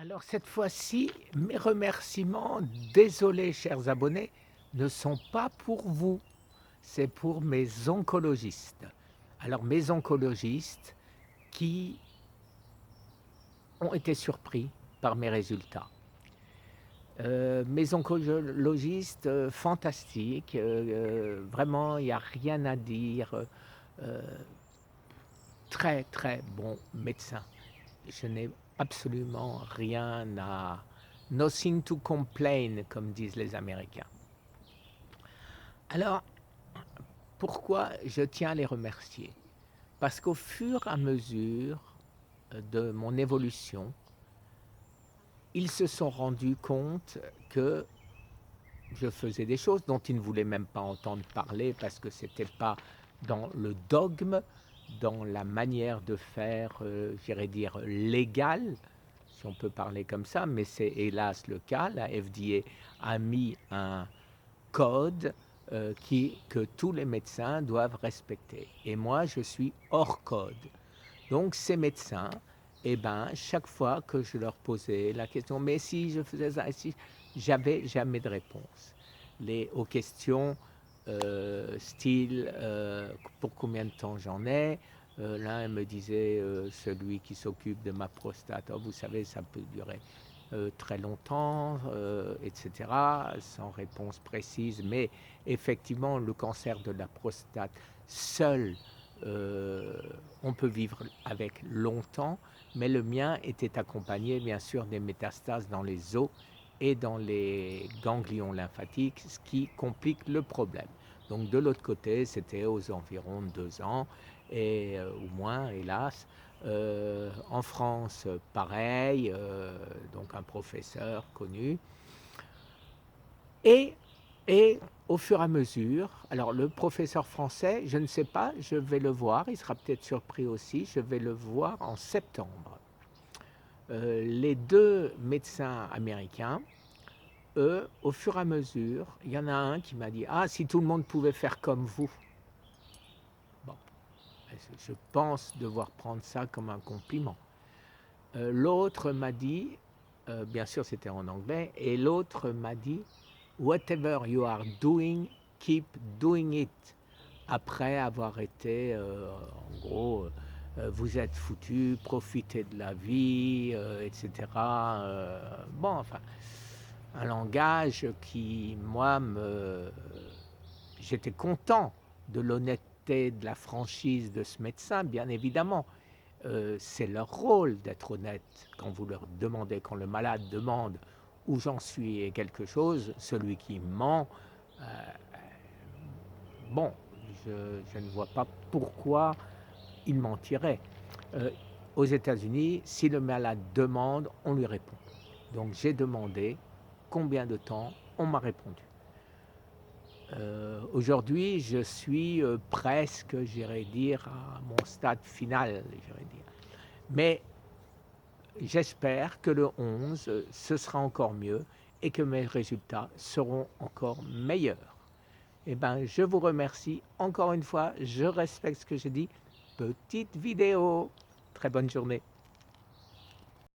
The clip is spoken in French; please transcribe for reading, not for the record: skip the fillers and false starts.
Alors cette fois-ci, mes remerciements, désolé chers abonnés, ne sont pas pour vous, c'est pour mes oncologistes. Alors mes oncologistes qui ont été surpris par mes résultats. Mes oncologistes, fantastiques, vraiment il n'y a rien à dire, heu, très, très bons médecins. Je n'ai absolument rien à nothing to complain comme disent les Américains. Alors, pourquoi je tiens à les remercier? Parce qu'au fur et à mesure, de mon évolution, ils se sont rendus compte que je faisais des choses dont ils ne voulaient même pas entendre parler parce que c'était pas dans le dogme, dans la manière de faire, j'irais dire légale, si on peut parler comme ça, mais c'est hélas le cas. La FDA a mis un code, que tous les médecins doivent respecter et moi je suis hors code. Donc ces médecins, eh ben, chaque fois que je leur posais la question: «Mais si je faisais ça et si», j'avais jamais de réponse. Les aux questions, style, «Pour combien de temps j'en ai?» L'un me disait, celui qui s'occupe de ma prostate: «Oh vous savez ça peut durer, très longtemps», et cetera, sans réponse précise. Mais effectivement, le cancer de la prostate seul, heu, on peut vivre avec longtemps, mais le mien était accompagné bien sûr des métastases dans les os et dans les ganglions lymphatiques, ce qui complique le problème. Donc de l'autre côté, c'était aux environs de 2 ans et ou moins hélas. En France, pareil, donc un professeur connu et et au fur et à mesure, alors le professeur français, je ne sais pas, je vais le voir, il sera peut-être surpris aussi, je vais le voir en septembre. Les 2 médecins américains, eux, au fur et à mesure, il y en a un qui m'a dit: «Ah, si tout le monde pouvait faire comme vous». Bon, je pense devoir prendre ça comme un compliment. L'autre m'a dit, bien sûr c'était en anglais et l'autre m'a dit: «Whatever you are doing, keep doing it». Après avoir été, en gros, «Vous êtes foutus, profitez de la vie», et cetera, bon, enfin, un langage qui, moi, me j'étais content de l'honnêteté, de la franchise de ce médecin, bien évidemment. C'est leur rôle d'être honnête. Quand vous leur demandez, quand le malade demande: «Où j'en suis?» et quelque chose, celui qui ment, heu, bon, je ne vois pas pourquoi il mentirait. Heu, Aux États-Unis, si le malade demande, on lui répond. Donc j'ai demandé combien de temps, on m'a répondu. Aujourd'hui, je suis, presque, j'irais dire, à mon stade final, j'irais dire. Mais j'espère que le 11, ce sera encore mieux et que mes résultats seront encore meilleurs. Eh ben, je vous remercie encore une fois, je respecte ce que j'ai dit. Petite vidéo. Très bonne journée.